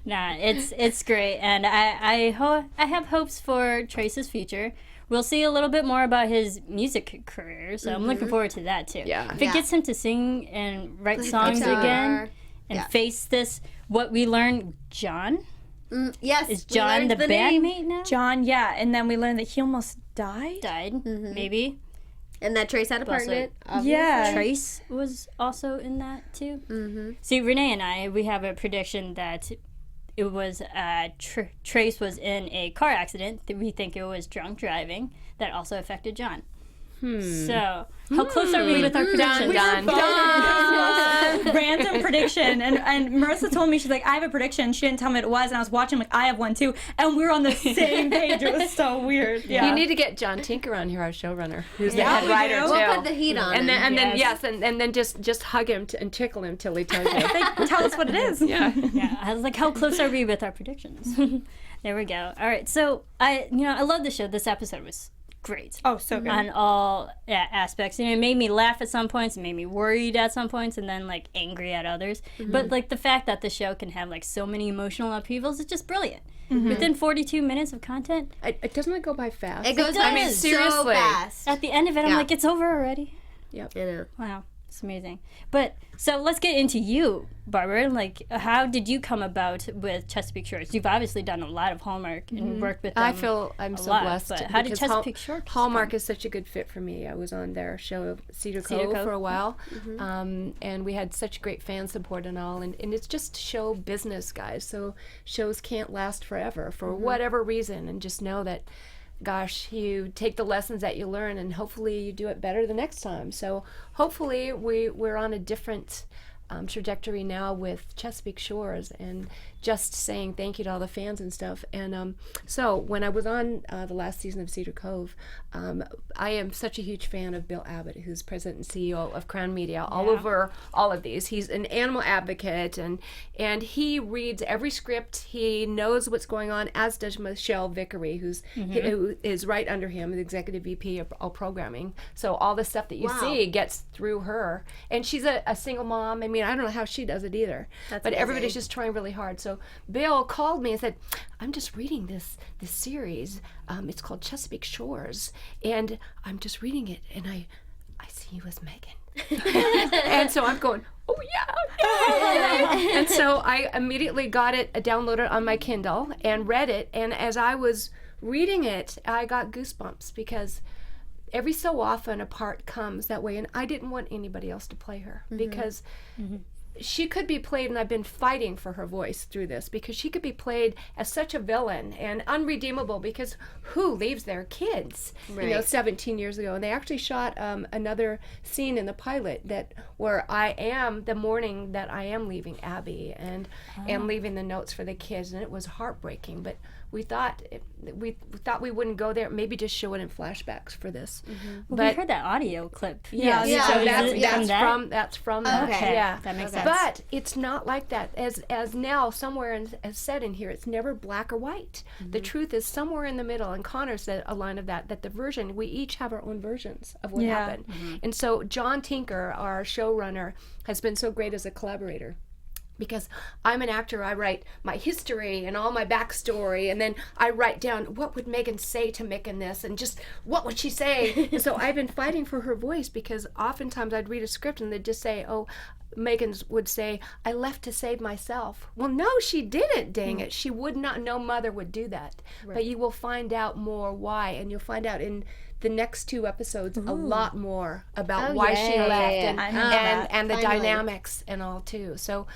Nah, it's great, and I have hopes for Trace's future. We'll see a little bit more about his music career, so I'm looking forward to that too. Yeah. If it Yeah. gets him to sing and write songs guitar. again and Yeah. face this, what we learned, John Yes. is we John learned the name. bandmate now? John, yeah, and then we learned that he almost died. Died, maybe. And that Trace had a part in Also- it. Obviously. Yeah. Trace was also in that too. See, Renee and I, we have a prediction that it was Trace was in a car accident. We think it was drunk driving that also affected John. So, how close are we with our predictions? Random prediction, and Marisa told me, she's like, I have a prediction. She didn't tell me what it was, and I was watching, like, I have one too, and we were on the same page. It was so weird. Yeah. You need to get John Tinker on here, our showrunner, who's the head writer too. We'll put the heat on and him. then just hug him and tickle him till he tells you. Tell us what it is. Yeah. Yeah, I was like, how close are we with our predictions? There we go. All right, so I love the show. This episode was great. Oh, so good. On all aspects. It made me laugh at some points, it made me worried at some points, and then like angry at others. But like the fact that the show can have like so many emotional upheavals is just brilliant. Within 42 minutes of content, It doesn't go by fast. It goes I mean, by so seriously. fast. at the end of it, I'm like, it's over already. Yep. You know. Wow, it's amazing. But so let's get into you, Barbara. Like, how did you come about with Chesapeake Shores? You've obviously done a lot of Hallmark and worked with them. I feel I'm a so lot, blessed. but how did because Chesapeake Shores Hallmark is such a good fit for me. I was on their show Cedar Cove for a while, and we had such great fan support and all. And it's just show business, guys. So shows can't last forever for whatever reason. And just know that, gosh, you take the lessons that you learn, and hopefully you do it better the next time. So hopefully we're on a different trajectory now with Chesapeake Shores, and just saying thank you to all the fans and stuff. And so when I was on the last season of Cedar Cove, I am such a huge fan of Bill Abbott, who's president and CEO of Crown Media, all over all of these. He's an animal advocate, and he reads every script. He knows what's going on, as does Michelle Vickery, who is right under him, the executive VP of all programming. So all the stuff that you see gets through her. And she's a single mom. I mean, I don't know how she does it either. But everybody's just trying really hard. So Bill called me and said, I'm just reading this series. It's called Chesapeake Shores, and I'm just reading it, and I see you as Megan. And so I'm going, oh yeah. And so I immediately got it downloaded on my Kindle and read it, and as I was reading it, I got goosebumps, because every so often a part comes that way, and I didn't want anybody else to play her, because she could be played, and I've been fighting for her voice through this, because she could be played as such a villain and unredeemable, because who leaves their kids, 17 years ago? And they actually shot another scene in the pilot where I am the morning that I am leaving Abby and am leaving the notes for the kids, and it was heartbreaking. But we thought we wouldn't go there. Maybe just show it in flashbacks for this. Well, but we heard that audio clip. yeah, So that's from that. Okay. Yeah, That makes sense. But it's not like that. As now somewhere as said in here, it's never black or white. The truth is somewhere in the middle. And Connor said a line of that the version, we each have our own versions of what happened. And so John Tinker, our showrunner, has been so great as a collaborator. Because I'm an actor, I write my history and all my backstory, and then I write down what would Megan say to Mick in this, and just what would she say. And so I've been fighting for her voice, because oftentimes I'd read a script and they'd just say, oh, Megan would say, I left to save myself. Well, no, she didn't, dang it. She would not, no mother would do that. But you will find out more why, and you'll find out in the next 2 episodes a lot more about why she left and the dynamics and all too. So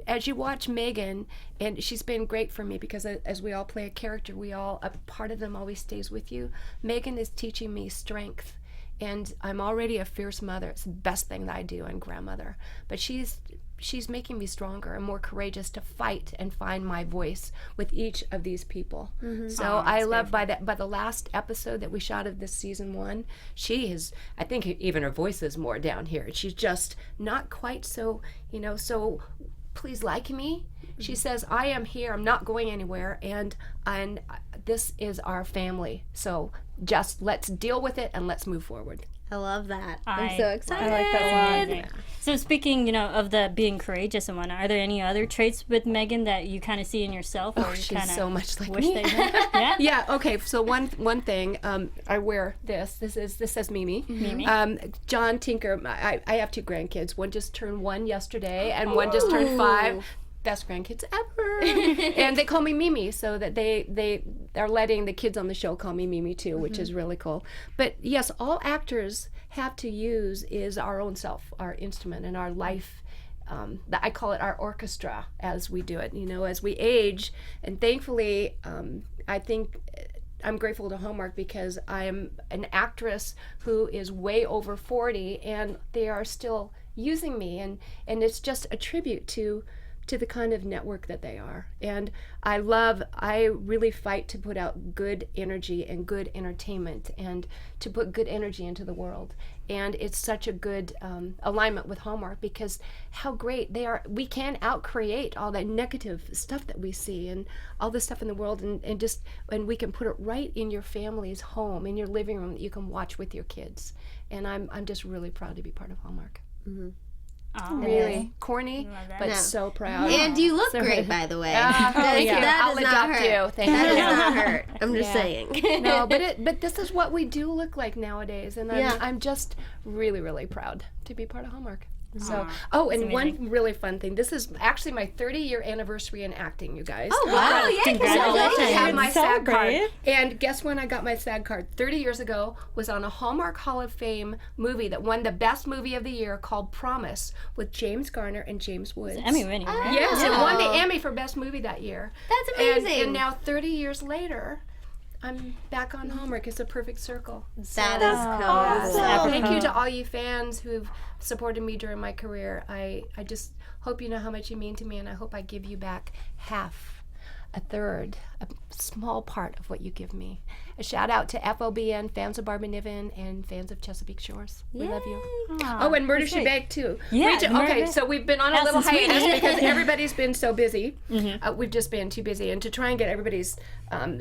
as you watch Megan, and she's been great for me, because as we all play a character, a part of them always stays with you. Megan is teaching me strength, and I'm already a fierce mother. It's the best thing that I do, and grandmother. But she's making me stronger and more courageous to fight and find my voice with each of these people. So I love by the last episode that we shot of this season 1, she is, I think even her voice is more down here. She's just not quite so, so please like me. She says, I am here, I'm not going anywhere, and this is our family. So just let's deal with it and let's move forward. I love that. I'm so excited. I like that a lot. So speaking, of the being courageous and whatnot, are there any other traits with Megan that you kind of see in yourself? Or She's so much like wish me. They had? Yeah? Yeah, okay, so one thing, I wear this says Mimi. John Tinker, I have 2 grandkids. One just turned 1 yesterday, and one just turned 5. Best grandkids ever. And they call me Mimi, so that they are letting the kids on the show call me Mimi too, which is really cool. But yes, all actors have to use is our own self, our instrument, and our life I call it our orchestra as we do it, as we age. And thankfully, I think I'm grateful to Hallmark because I am an actress who is way over 40 and they are still using me. And it's just a tribute to the kind of network that they are. And I really fight to put out good energy and good entertainment and to put good energy into the world. And it's such a good alignment with Hallmark because how great they are. We can out-create all that negative stuff that we see and all this stuff in the world and we can put it right in your family's home, in your living room that you can watch with your kids. And I'm just really proud to be part of Hallmark. Mm-hmm. Oh, Really corny, but so proud. And you look great, by the way. Thank you. That I'll does not adopt hurt. you. Thank That you. does not hurt. I'm just saying. No, but this is what we do look like nowadays, and I'm just really, really proud to be part of Hallmark. So, and one really fun thing. This is actually my 30-year anniversary in acting, you guys. Oh, wow. So Congratulations. I have my SAG card. Celebrate. And guess when I got my SAG card? 30 years ago was on a Hallmark Hall of Fame movie that won the best movie of the year called Promise with James Garner and James Woods. Emmy winning, right? Yes, it won the Emmy for best movie that year. That's amazing. And now 30 years later, I'm back on Hallmark. It's a perfect circle. That is cool. So thank you to all you fans who've supported me during my career. I just hope you know how much you mean to me, and I hope I give you back half, a third, a small part of what you give me. A shout out to FOBN, fans of Barbara Niven, and fans of Chesapeake Shores. We love you. Oh, and Murder She Baked too. Yeah, Okay, so we've been on a little Allison hiatus Sweeney. because everybody's been so busy. We've just been too busy, and to try and get everybody's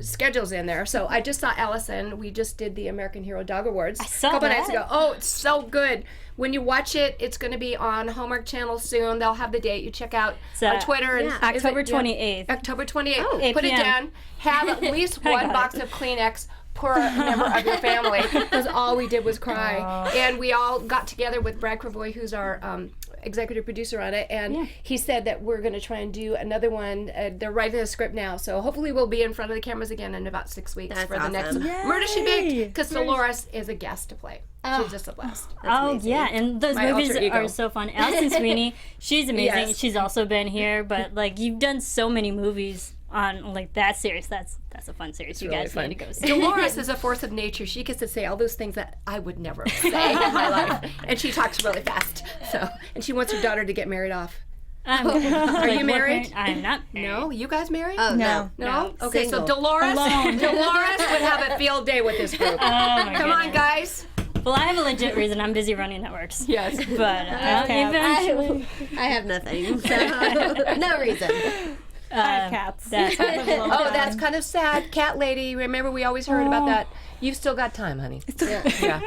schedules in there. So I just saw Allison. We just did the American Hero Dog Awards a saw couple nights that. ago. Oh, it's so good. When you watch it, it's going to be on Hallmark Channel soon. They'll have the date. You check out our Twitter. And is it- October 28th. October 28th. Oh, 8 Put it p.m. down. Have at least one box of Kleenex per member of your family, because all we did was cry. And we all got together with Brad Cravoy, who's our executive producer on it, and he said that we're going to try and do another one. They're writing a script now, so hopefully we'll be in front of the cameras again in about 6 weeks That's for the next awesome. Murder She Baked, because Dolores is a guest to play. She's just a blast. Yeah, and those My movies alter ego. are so fun. Allison Sweeney, she's amazing. Yes. She's also been here, but like you've done so many movies on like that series. That's a fun series. You guys need to go see. Dolores is a force of nature. She gets to say all those things that I would never say in my life, and she talks really fast. So, and she wants her daughter to get married off. Are you married? I'm not married. No, you guys married? Oh, no. No? Okay, Single. so Dolores would have a field day with this group. Oh my Come on, goodness. guys. Well, I have a legit reason. I'm busy running networks. Yes. But eventually, I have nothing. So, no reason. Cats. That's kind of sad. Cat lady, remember we always heard about that. You've still got time, honey. Yeah.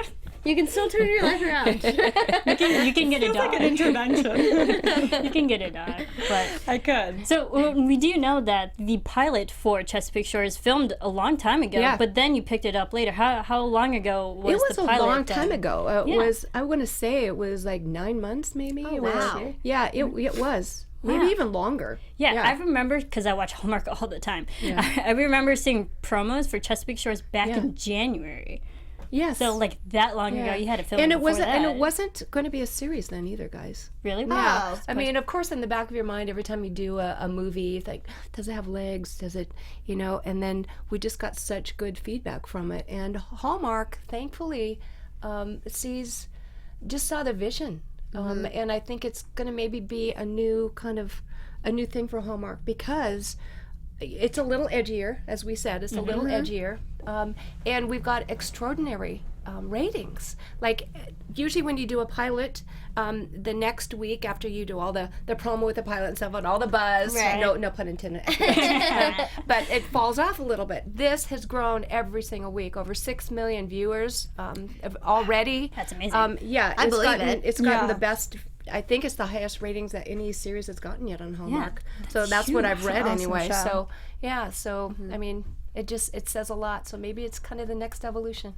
You can still turn your life around. you can get a dog. Like an intervention. You can get a dog. But I could. so we do know that the pilot for Chesapeake Shores filmed a long time ago, Yeah. but then you picked it up later. How long ago was It was the a pilot long done? time ago. It Yeah. was, I want to say it was like 9 months maybe. It was- wow. Yeah, it was. Maybe Wow. even longer. Yeah, I remember because I watch Hallmark all the time. I remember seeing promos for Chesapeake Shores back in January. Yes. So like that long ago, you had to film and it it wasn't, before and that. it wasn't going to be a series then either, guys. Really? Yeah. Oh, I mean, of course, in the back of your mind, every time you do a movie, you think, does it have legs? Does it, and then we just got such good feedback from it. And Hallmark, thankfully, saw the vision. And I think it's going to maybe be a new thing for Hallmark because it's a little edgier, as we said, it's a little edgier. And we've got extraordinary ratings. Like usually when you do a pilot, the next week after you do all the promo with the pilot and stuff and all the buzz, Right. no pun intended, but it falls off a little bit. This has grown every single week, over 6 million viewers already. That's amazing. I believe it. It's gotten Yeah. the best. I think it's the highest ratings that any series has gotten yet on Hallmark. So that's what I've read Awesome anyway. show. So I mean, it says a lot. So maybe it's kind of the next evolution.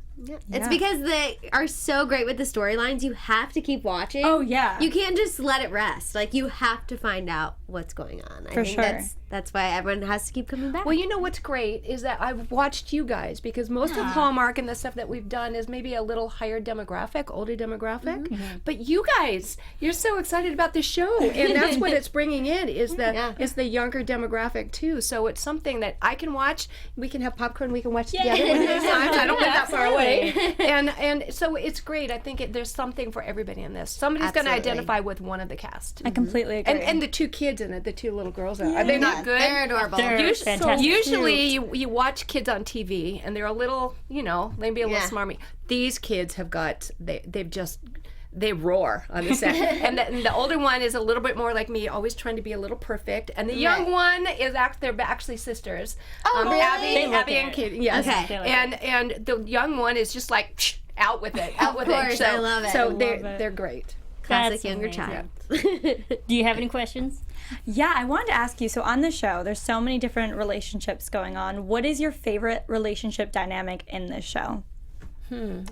It's because they are so great with the storylines. You have to keep watching. Oh, yeah. You can't just let it rest. Like, you have to find out what's going on. I think that's why everyone has to keep coming back. Well, you know what's great is that I've watched you guys, because most of Hallmark and the stuff that we've done is maybe a little higher demographic, older demographic. But you guys, you're so excited about the show, and that's what it's bringing in is the younger demographic too. So it's something that I can watch. We can have popcorn. We can watch together. I don't live that far away, and so it's great. I think there's something for everybody in this. Somebody's going to identify with one of the cast. I completely agree. And the two kids in it, the two little girls, are they not good? They're adorable. They're fantastic. Usually you watch kids on TV and they're a little, maybe a little smarmy. These kids have got, they roar on the set. and the older one is a little bit more like me, always trying to be a little perfect. And the young one is they're actually sisters. Really? Abby and Kate. Yes. Okay. And the young one is just like out with it. Out with course, it. I love it. So they're great. Classic That's younger amazing. child. Do you have any questions? Yeah, I wanted to ask you, so on the show, there's so many different relationships going on. What is your favorite relationship dynamic in this show?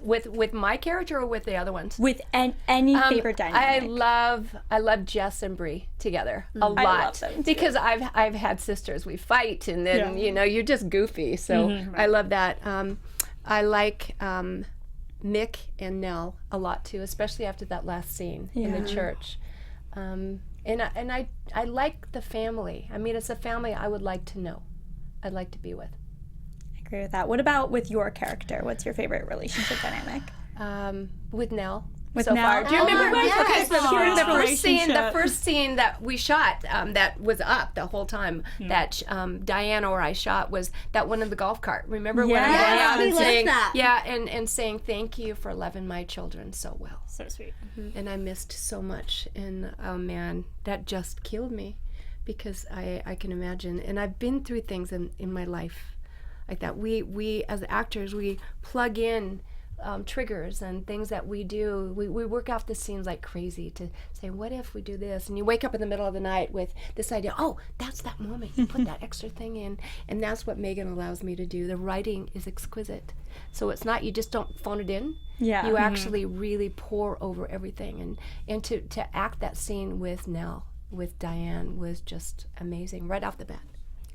With my character or with the other ones? With any favorite dynamic? I love Jess and Bree together a lot. I love them too. Because I've had sisters. We fight, and then you're just goofy. So I love that. I like Mick and Nell a lot too, especially after that last scene in the church. And I like the family. I mean, it's a family I would like to know. I'd like to be with. I agree with that. What about with your character? What's your favorite relationship dynamic? With Nell. With so Nell? far. Do you remember? yes. Okay, so the Relationship. first scene that we shot, that was up the whole time, that Diana or I shot, was that one in the golf cart. Remember when I went Yes, out we and loved saying, that. and saying thank you for loving my children so well. So sweet. And I missed so much, and oh man, that just killed me, because I can imagine, and I've been through things in my life like that. We as actors, we plug in triggers and things that we do. We work out the scenes like crazy to say, what if we do this? And you wake up in the middle of the night with this idea, oh, that's that moment. You put that extra thing in. And that's what Megan allows me to do. The writing is exquisite. So it's not, you just don't phone it in. Yeah. You actually really pour over everything. And to act that scene with Nell, with Diane, was just amazing right off the bat.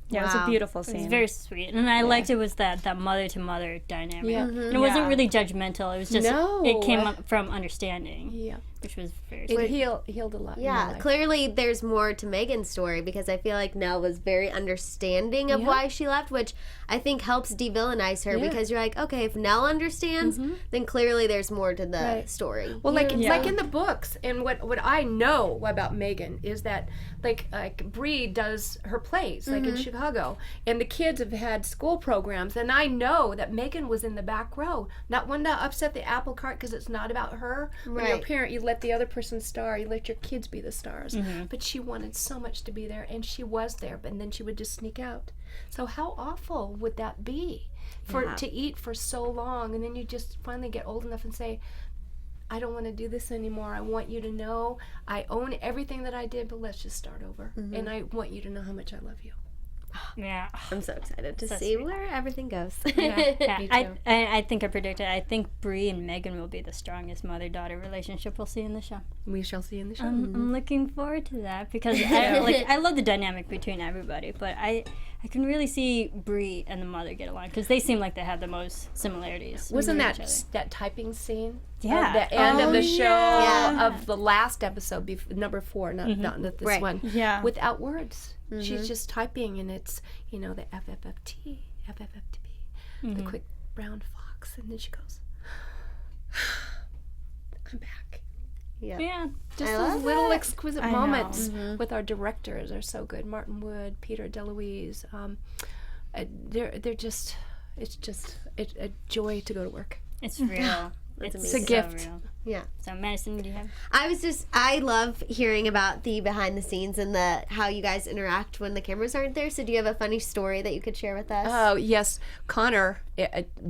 Yeah, it was a beautiful scene. It's very sweet, and I liked it was that mother to mother dynamic. Yeah. And it wasn't really judgmental. It was just No. it came up from understanding. Yeah. Which was very It sweet. healed a lot. in my Yeah, life. clearly there's more to Megan's story, because I feel like Nell was very understanding of why she left, which I think helps de-villainize her, because you're like, okay, if Nell understands, then clearly there's more to the story. Well, like in the books, and what I know about Megan is that like Bree does her plays like in Chicago, and the kids have had school programs, and I know that Megan was in the back row, not one to upset the apple cart because it's not about her. When you're a parent, you let the other person star, you let your kids be the stars. But she wanted so much to be there, and she was there, but then she would just sneak out. So how awful would that be to eat for so long, and then you just finally get old enough and say, I don't want to do this anymore. I want you to know I own everything that I did, but let's just start over. And I want you to know how much I love you. Yeah. I'm so excited to So see sweet. where everything goes. Yeah, Me I too. I think I predicted. I think Bree and Megan will be the strongest mother-daughter relationship we'll see in the show. We shall see in the show. I'm looking forward to that because I love the dynamic between everybody, but I can really see Bree and the mother get along because they seem like they have the most similarities. Wasn't with each other. that typing scene? Yeah. At the end of the show yeah. of the last episode, number 4, not this Right. one. Yeah. Without words. She's just typing, and it's, the FFFT, FFFTB, the quick brown fox, and then she goes, I'm back. Yeah. Just I those love little that. exquisite I moments with our directors are so good. Martin Wood, Peter DeLuise, they're just, it's a joy to go to work. It's real. It's It's a so gift. real. Yeah. So Madison, do you have? I love hearing about the behind the scenes and how you guys interact when the cameras aren't there. So do you have a funny story that you could share with us? Oh, yes. Connor,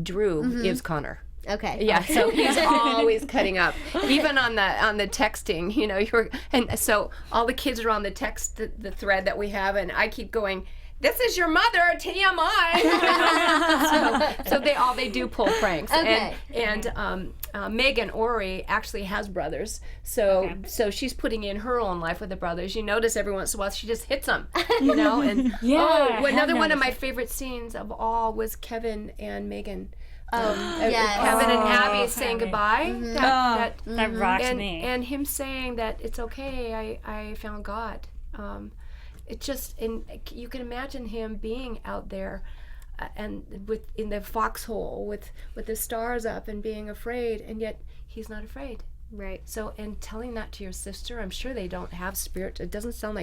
Drew is Connor. Okay. Yeah, so he's always cutting up. Even on the texting, and so all the kids are on the text, the thread that we have, and I keep going, this is your mother, TMI. so they do pull pranks. Okay. And Megan Ori actually has brothers, so she's putting in her own life with the brothers. You notice every once in a while she just hits them, you know. And another one of my favorite scenes of all was Kevin and Megan. Kevin and Abby saying goodbye. That rocked me. And him saying that it's okay. I found God. It just, and you can imagine him being out there and in the foxhole with the stars up and being afraid, and yet he's not afraid. Right. So, and telling that to your sister, I'm sure they don't have spirit. It doesn't sound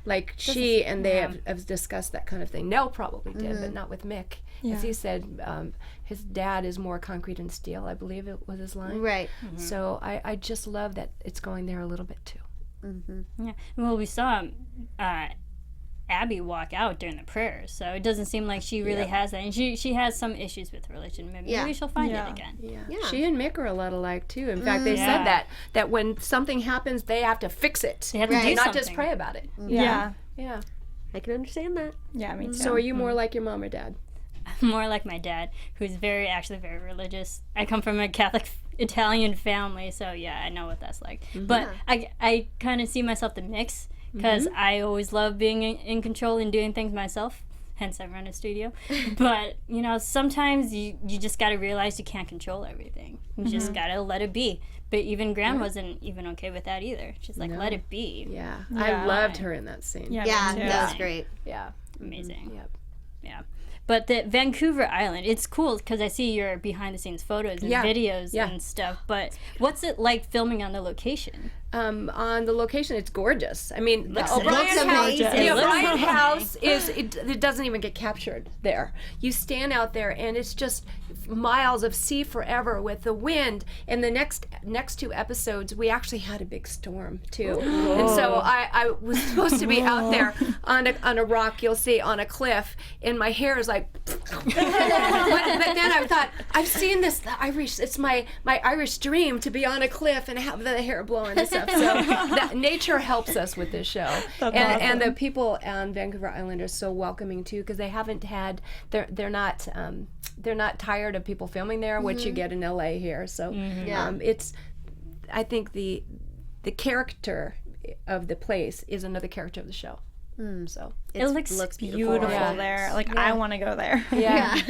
like she and they have discussed that kind of thing. Nell probably did, but not with Mick. Yeah. As he said, his dad is more concrete and steel, I believe it was his line. Right. So I just love that it's going there a little bit too. Yeah. Well, we saw Abby walk out during the prayers, so it doesn't seem like she really has that, and she has some issues with religion. Maybe she'll find it again. Yeah. She and Mick are a lot alike too. In fact, they said that when something happens, they have to fix it. They have to do not something. just pray about it. Yeah. Yeah. I can understand that. Yeah, me too. So are you more like your mom or dad? More like my dad, who's actually very religious. I come from a Catholic Italian family, so I know what that's like. But I kind of see myself the mix, because I always love being in control and doing things myself. Hence, I run a studio. But sometimes you just got to realize you can't control everything. You just got to let it be. But even Gran wasn't even okay with that either. She's like, let it be. Yeah. I loved her in that scene. Yeah, Yeah, me too. that was great. Yeah. Amazing. Yep. Yeah. But the Vancouver Island, it's cool because I see your behind the scenes photos and videos and stuff. But what's it like filming on the location? On the location, it's gorgeous. I mean, the looks O'Brien house, amazing. the It looks O'Brien house it doesn't even get captured there. You stand out there, and it's just miles of sea forever with the wind. And the next two episodes, we actually had a big storm too, and so I was supposed to be out there on a rock. You'll see on a cliff, and my hair is like. but then I thought, I've seen this. The Irish. It's my Irish dream to be on a cliff and have the hair blowing and stuff. So that nature helps us with this show, and the people on Vancouver Island are so welcoming too, because they haven't had they're not tired of people filming there, which you get in LA here. So it's I think the character of the place is another character of the show. So it looks beautiful there. Like I want to go there. Yeah.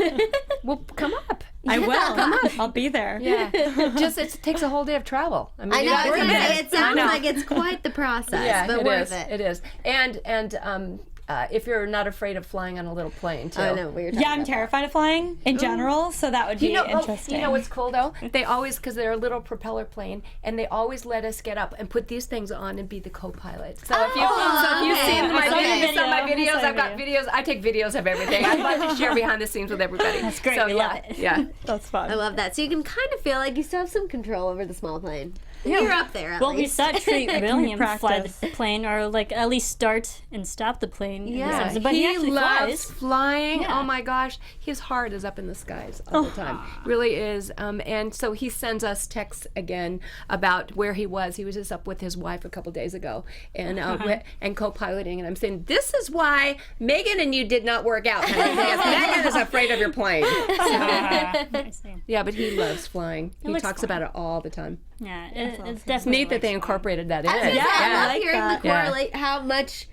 Well, come up. I will. Come up. I'll be there. Yeah. It takes a whole day of travel. I mean, I know. I was gonna say, it sounds like it's quite the process, but worth it. It is. And if you're not afraid of flying on a little plane too. I know what you're talking Yeah, I'm terrified of flying in general, so that would be interesting. You know what's cool though? They always, because they're a little propeller plane, and they always let us get up and put these things on and be the co-pilot. So if you've seen my videos, I've got videos. I take videos of everything. I'd love to share behind the scenes with everybody. That's great. So we love it. Yeah. That's fun. I love that. So you can kind of feel like you still have some control over the small plane. You're up there, at Well, we least. saw Treat Williams fly practice? the plane, or like at least start and stop the plane. Yeah. But he he actually loves flies. flying. Yeah. Oh my gosh, his heart is up in the skies all the time. Really is. And so he sends us texts again about where he was. He was just up with his wife a couple days ago, and and co-piloting. And I'm saying, this is why Megan and you did not work out. Because Megan is afraid of your plane. I see. Yeah, but he loves flying. He looks talks fun. about it all the time. Yeah, it's It's definitely neat that they looks fun. incorporated that in. I was gonna say, I love hearing that. the correlate how much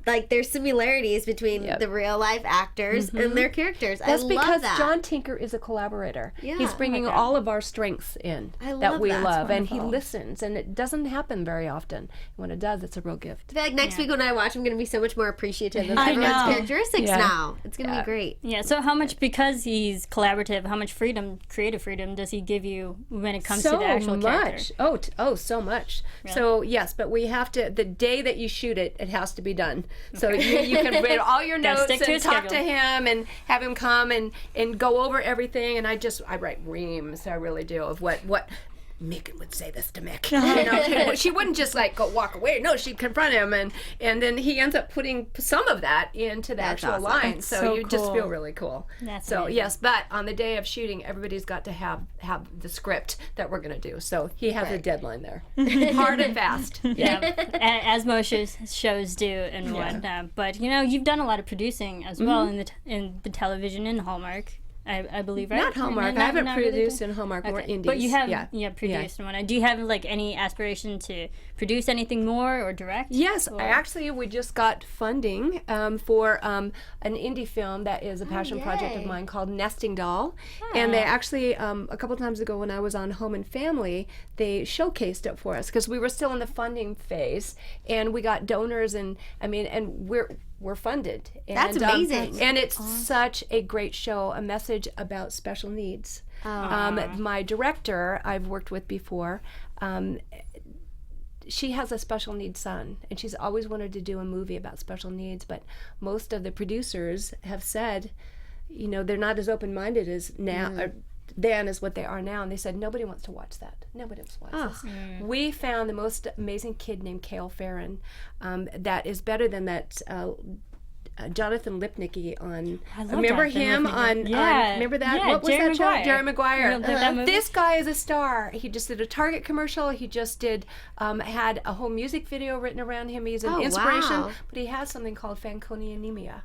like there's similarities between Yep. the real life actors and their characters. That's I because love that. John Tinker is a collaborator. Yeah. He's bringing Okay. all of our strengths in I that love we that. love, That's and he wonderful. listens, and it doesn't happen very often. When it does, it's a real gift. I feel like next week when I watch, I'm going to be so much more appreciative of I everyone's know. characteristics Yeah. now. It's going to be great. Yeah, so how much, because he's collaborative, how much creative freedom does he give you when it comes to the actual character? Oh, so much. So yes, but we have to, the day that you shoot it, it has to be done. So you can read all your Gotta notes stick to and a talk to schedule. him and have him come and go over everything. And I write reams, I really do, of what Megan would say this to Mick. You know, she wouldn't just like go walk away. No, she'd confront him, and then he ends up putting some of that into the actual awesome. line. That's So so you just cool. feel really cool. That's so amazing. yes, but on the day of shooting, everybody's got to have the script that we're going to do. So he has a deadline there, hard and fast. Yeah, as most shows do and whatnot. But you know, you've done a lot of producing as well in the television in Hallmark, I believe, right? Not Hallmark. I haven't produced in Hallmark, more indies. But you have Yeah. produced and whatnot. Do you have like any aspiration to produce anything more or direct? Yes, Or- we just got funding for an indie film that is a passion project of yay. mine called Nesting Doll. And they actually, a couple times ago when I was on Home and Family, they showcased it for us because we were still in the funding phase, and we got donors, and we're funded. And, That's amazing. And it's such a great show, a message about special needs. My director, I've worked with before, she has a special needs son, and she's always wanted to do a movie about special needs, but most of the producers have said, you know, they're not as open-minded as now, or then as what they are now, and they said, nobody wants to watch that. Nobody wants to watch this. We found the most amazing kid named Cale Farron that is better than that Jonathan Lipnicki on. love Remember Jonathan him Lipnicki. on? Yeah. Remember that? Yeah, What was Jerry that show? Maguire. Jerry Maguire. You don't like that movie? This guy is a star. He just did a Target commercial. He just did had a whole music video written around him. He's an inspiration, wow. but he has something called Fanconi anemia,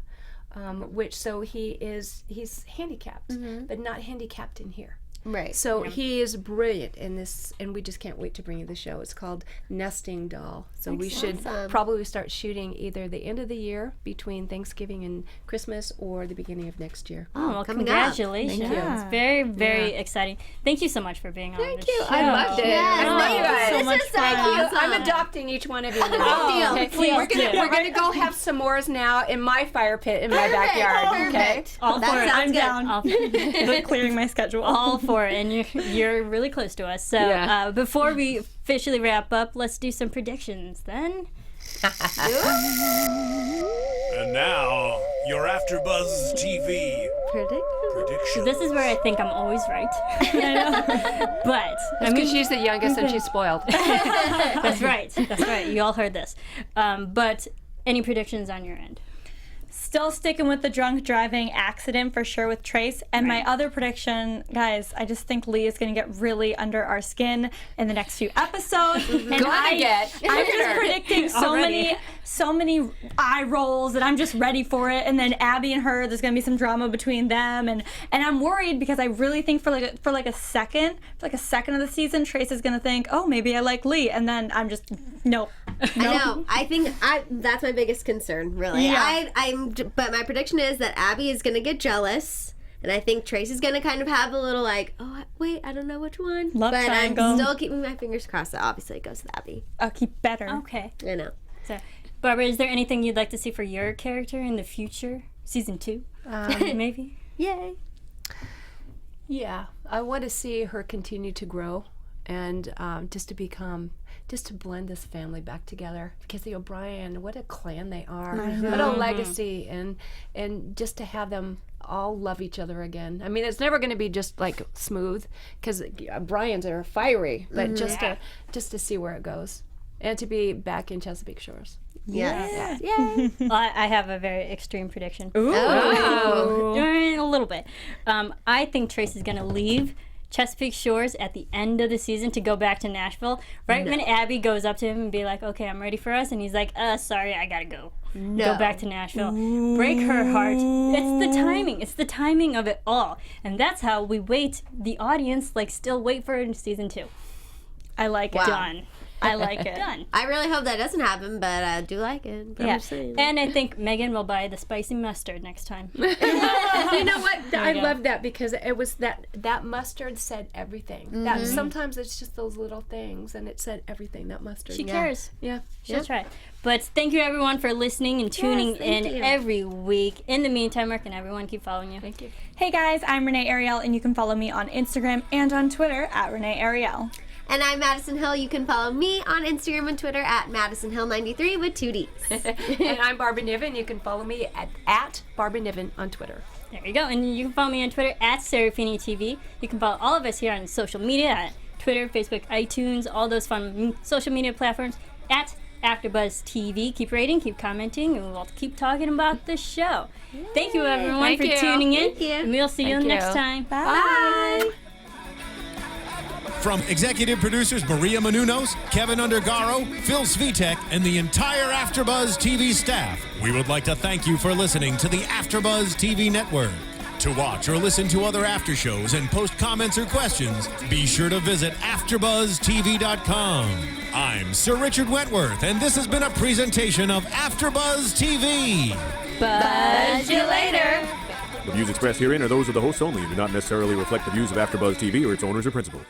which so he's handicapped, but not handicapped in here. Right. So he is brilliant in this, and we just can't wait to bring you the show. It's called Nesting Doll. So we should awesome. probably start shooting either the end of the year between Thanksgiving and Christmas, or the beginning of next year. Oh, well, coming up. congratulations. Thank you. It's very, very exciting. Thank you so much for being on the show. I loved it. Yes, I love thank you you. guys. This much is so fun. awesome. I'm adopting each one of you. deal. Okay? Please We're do. gonna go have s'mores now in my fire pit in my backyard. Okay. Perfect. All That for it. sounds I'm good. down. All, Clearing my schedule. all for it, and you're really close to us. So Yeah. before we officially wrap up, let's do some predictions then. And now, your AfterBuzz TV prediction. This is where I think I'm always right. But I mean, Because she's the youngest and she's spoiled. that's right. That's right. You all heard this. But any predictions on your end? Still sticking with the drunk driving accident for sure with Trace. And my other prediction, guys, I just think Lee is going to get really under our skin in the next few episodes. And I'm just predicting so many eye rolls, and I'm just ready for it. And then Abby and her, there's going to be some drama between them, and I'm worried because I really think for like a second of the season, Trace is going to think, oh, maybe I like Lee, and then I'm just nope. I know. I think that's my biggest concern, really. Yeah. But my prediction is that Abby is gonna get jealous, and I think Trace is gonna kind of have a little like, oh wait, I don't know which one. Love but triangle. I'm still keeping my fingers crossed that obviously it goes with Abby. I'll keep better. Okay. I know. So, Barbara, is there anything you'd like to see for your character in the future? Season 2? Maybe? Yay. Yeah, I want to see her continue to grow, and just to blend this family back together, because the O'Brien, what a clan they are, what a legacy, and just to have them all love each other again. I mean, it's never going to be just like smooth, because O'Briens are fiery, but just to see where it goes, and to be back in Chesapeake Shores. Yes. Yay. Well, I have a very extreme prediction. Oh. A little bit. I think Trace is going to leave Chesapeake Shores at the end of the season to go back to Nashville. Right when Abby goes up to him and be like, okay, I'm ready for us. And he's like, sorry, I got to go. No. Go back to Nashville. Break her heart. It's the timing. It's the timing of it all. And that's how we wait, the audience, like still wait for it in season 2. I like it. Wow. Done. I like it. Done. I really hope that doesn't happen, but I do like it. But I'm Yeah. just saying. And I think Megan will buy the spicy mustard next time. You know what? I go. love that, because it was that mustard said everything. That sometimes it's just those little things, and it said everything. That mustard. She cares. Yeah. She'll try. But thank you everyone for listening and tuning thank in you. every week. In the meantime, where can everyone keep following you? Thank you. Hey guys, I'm Renee Ariel, and you can follow me on Instagram and on Twitter at Renee Ariel. And I'm Maddison Hill. You can follow me on Instagram and Twitter at MaddisonHill93 with 2 Ds. And I'm Barbara Niven. You can follow me at Barbara Niven on Twitter. There you go. And you can follow me on Twitter at Serafini TV. You can follow all of us here on social media Twitter, Facebook, iTunes, all those fun social media platforms at AfterBuzz TV. Keep rating, keep commenting, and we'll keep talking about the show. Thank you, everyone, for tuning in. Thank you. And we'll see you next time. Bye. From executive producers Maria Menounos, Kevin Undergaro, Phil Svitek, and the entire AfterBuzz TV staff, we would like to thank you for listening to the AfterBuzz TV network. To watch or listen to other after shows and post comments or questions, be sure to visit AfterBuzzTV.com. I'm Sir Richard Wentworth, and this has been a presentation of AfterBuzz TV. Buzz you later. The views expressed herein are those of the hosts only and do not necessarily reflect the views of AfterBuzz TV or its owners or principals.